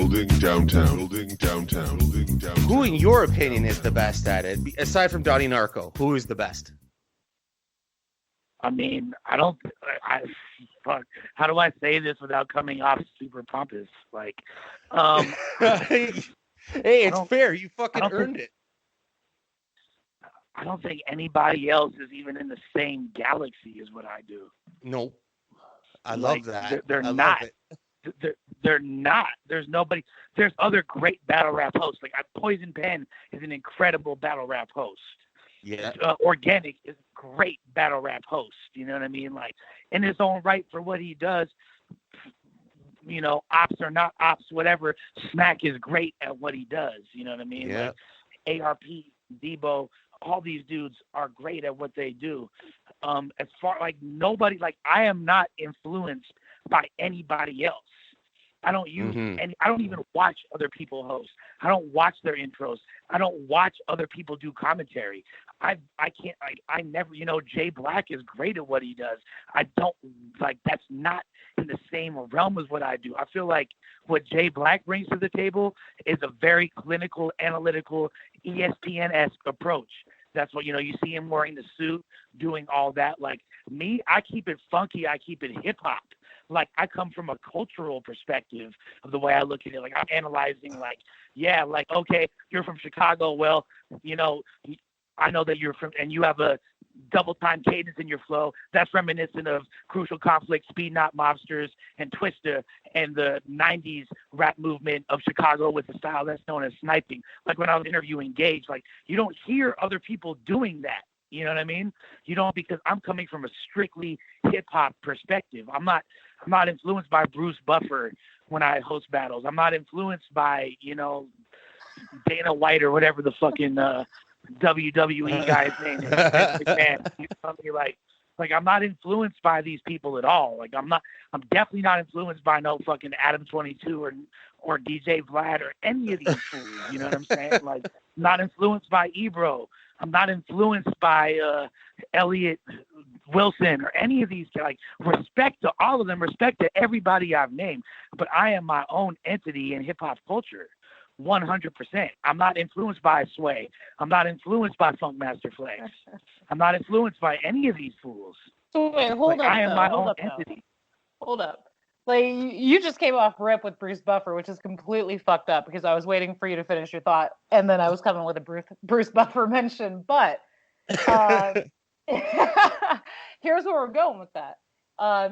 Building downtown. Building downtown. Building downtown. Who, in your opinion, is the best at it? Aside from Donnie Narco, who is the best? I mean, fuck. How do I say this without coming off super pompous? Like, Hey, it's fair. You fucking earned it. I don't think anybody else is even in the same galaxy as what I do. No. I love that. They're not. They're not. There's nobody. There's other great battle rap hosts. Like Poison Pen is an incredible battle rap host. Yeah. Organic is a great battle rap host. You know what I mean? Like in his own right for what he does. You know, ops or not ops, whatever. Smack is great at what he does. You know what I mean? Yeah. Like ARP, Debo, all these dudes are great at what they do. As far like nobody, like I am not influenced by anybody else. I don't use and I don't even watch other people host. I don't watch their intros. I don't watch other people do commentary. I never, you know, Jay Black is great at what he does. I don't like, that's not in the same realm as what I do. I feel like what Jay Black brings to the table is a very clinical, analytical, ESPN-esque approach. That's what, you know, you see him wearing the suit, doing all that. Like me, I keep it funky. I keep it hip hop. Like I come from a cultural perspective of the way I look at it. Like I'm analyzing like, yeah, like, okay, you're from Chicago. Well, you know, I know that you're from, and you have a double time cadence in your flow. That's reminiscent of Crucial Conflict, Speed Not Mobsters, and Twista, and the 90s rap movement of Chicago with a style that's known as sniping. Like when I was interviewing Gage, like you don't hear other people doing that. You know what I mean? You don't, because I'm coming from a strictly hip hop perspective. I'm not influenced by Bruce Buffer when I host battles. I'm not influenced by, you know, Dana White or whatever the fucking WWE guy's name is. Man, you know me? Like I'm not influenced by these people at all. Like I'm definitely not influenced by no fucking Adam 22 or DJ Vlad or any of these fools. You know what I'm saying? Like I'm not influenced by Ebro. I'm not influenced by Elliot Wilson or any of these. Like respect to all of them, respect to everybody I've named. But I am my own entity in hip hop culture. 100%. I'm not influenced by Sway. I'm not influenced by Funkmaster Flex. I'm not influenced by any of these fools. So wait, hold up. I am my own entity. Hold up. Like you just came off rip with Bruce Buffer, which is completely fucked up because I was waiting for you to finish your thought, and then I was coming with a Bruce Buffer mention. But here's where we're going with that.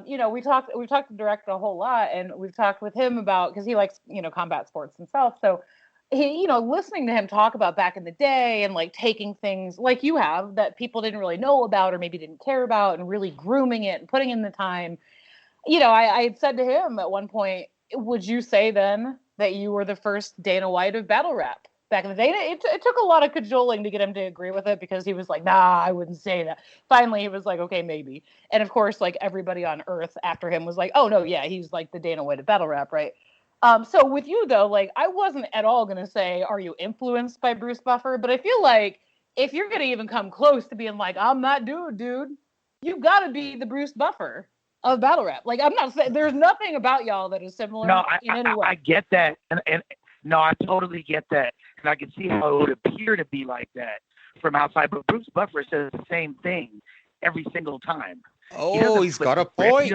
You know, we've talked to Direct a whole lot, and we've talked with him about, because he likes, you know, combat sports himself. So he, you know, listening to him talk about back in the day and like taking things like you have that people didn't really know about or maybe didn't care about and really grooming it and putting in the time. You know, I had said to him at one point, would you say then that you were the first Dana White of battle rap back in the day? It took a lot of cajoling to get him to agree with it because he was like, nah, I wouldn't say that. Finally, he was like, okay, maybe. And of course, like everybody on earth after him was like, oh, no, yeah, he's like the Dana White of battle rap, right? So with you, though, like I wasn't at all going to say, are you influenced by Bruce Buffer? But I feel like if you're going to even come close to being like, I'm that dude, you've got to be the Bruce Buffer of battle rap. Like, I'm not saying there's nothing about y'all that is similar in any way. I get that. And no, I totally get that. And I can see how it would appear to be like that from outside. But Bruce Buffer says the same thing every single time. Oh, he's got a point.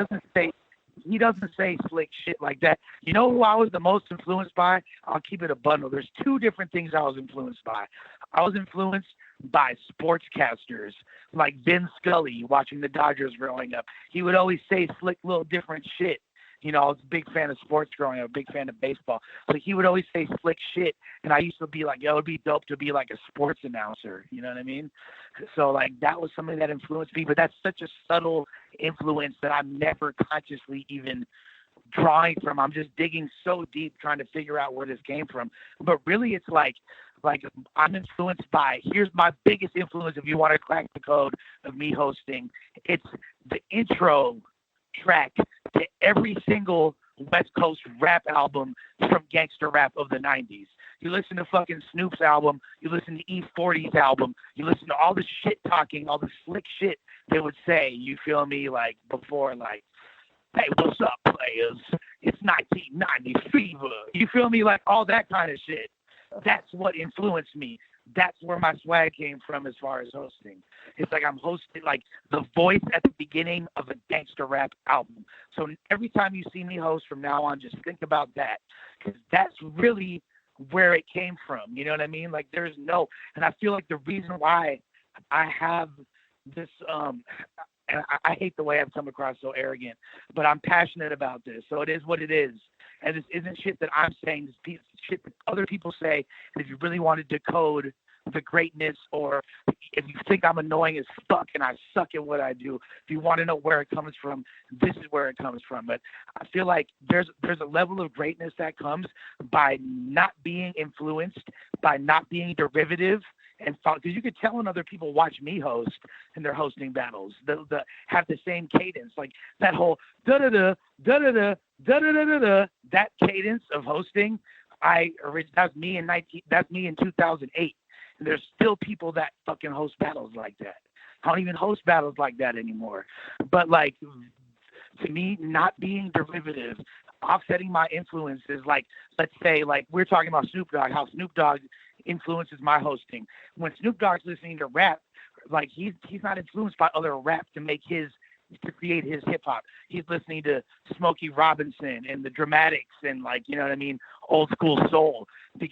He doesn't say slick shit like that. You know who I was the most influenced by? I'll keep it a bundle. There's two different things I was influenced by. I was influenced by sportscasters like Vin Scully watching the Dodgers growing up. He would always say slick little different shit. You know, I was a big fan of sports growing up, a big fan of baseball. So he would always say slick shit. And I used to be like, yo, it'd be dope to be like a sports announcer. You know what I mean? So like that was something that influenced me. But that's such a subtle influence that I'm never consciously even drawing from. I'm just digging so deep trying to figure out where this came from. But really it's like I'm influenced by, here's my biggest influence if you want to crack the code of me hosting. It's the intro track to every single West Coast rap album from gangster rap of the 90s. You listen to fucking Snoop's album, you listen to E40's album, you listen to all the shit talking, all the slick shit they would say, you feel me, like before, like, hey, what's up, players? it's 1990 fever. You feel me? Like all that kind of shit. That's what influenced me. That's where my swag came from as far as hosting. It's like I'm hosting like the voice at the beginning of a gangster rap album. So every time you see me host from now on, just think about that, because that's really where it came from. You know what I mean? Like there's no, and I feel like the reason why I have this, and I hate the way I've come across so arrogant, but I'm passionate about this. So it is what it is. And this isn't shit that I'm saying. This shit that other people say. And if you really want to decode the greatness, or if you think I'm annoying as fuck and I suck at what I do, if you want to know where it comes from, this is where it comes from. But I feel like there's a level of greatness that comes by not being influenced, by not being derivative, and because you could tell when other people watch me host and they're hosting battles, they'll have the same cadence, like that whole da da da da da da da da da da. That cadence of hosting, that's me in 2008. And there's still people that fucking host battles like that. I don't even host battles like that anymore. But like, to me, not being derivative, offsetting my influences, like let's say like we're talking about Snoop Dogg, how Snoop Dogg influences my hosting. When Snoop Dogg's listening to rap, like he's not influenced by other rap to create his hip hop. He's listening to Smokey Robinson and the Dramatics and, like, you know what I mean, old school soul.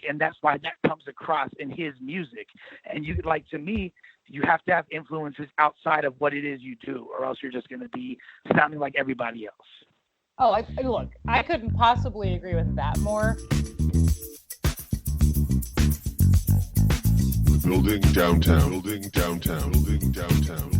And that's why that comes across in his music. And you, like, to me, you have to have influences outside of what it is you do, or else you're just going to be sounding like everybody else. Oh, look, I couldn't possibly agree with that more. Building downtown, building downtown, building downtown.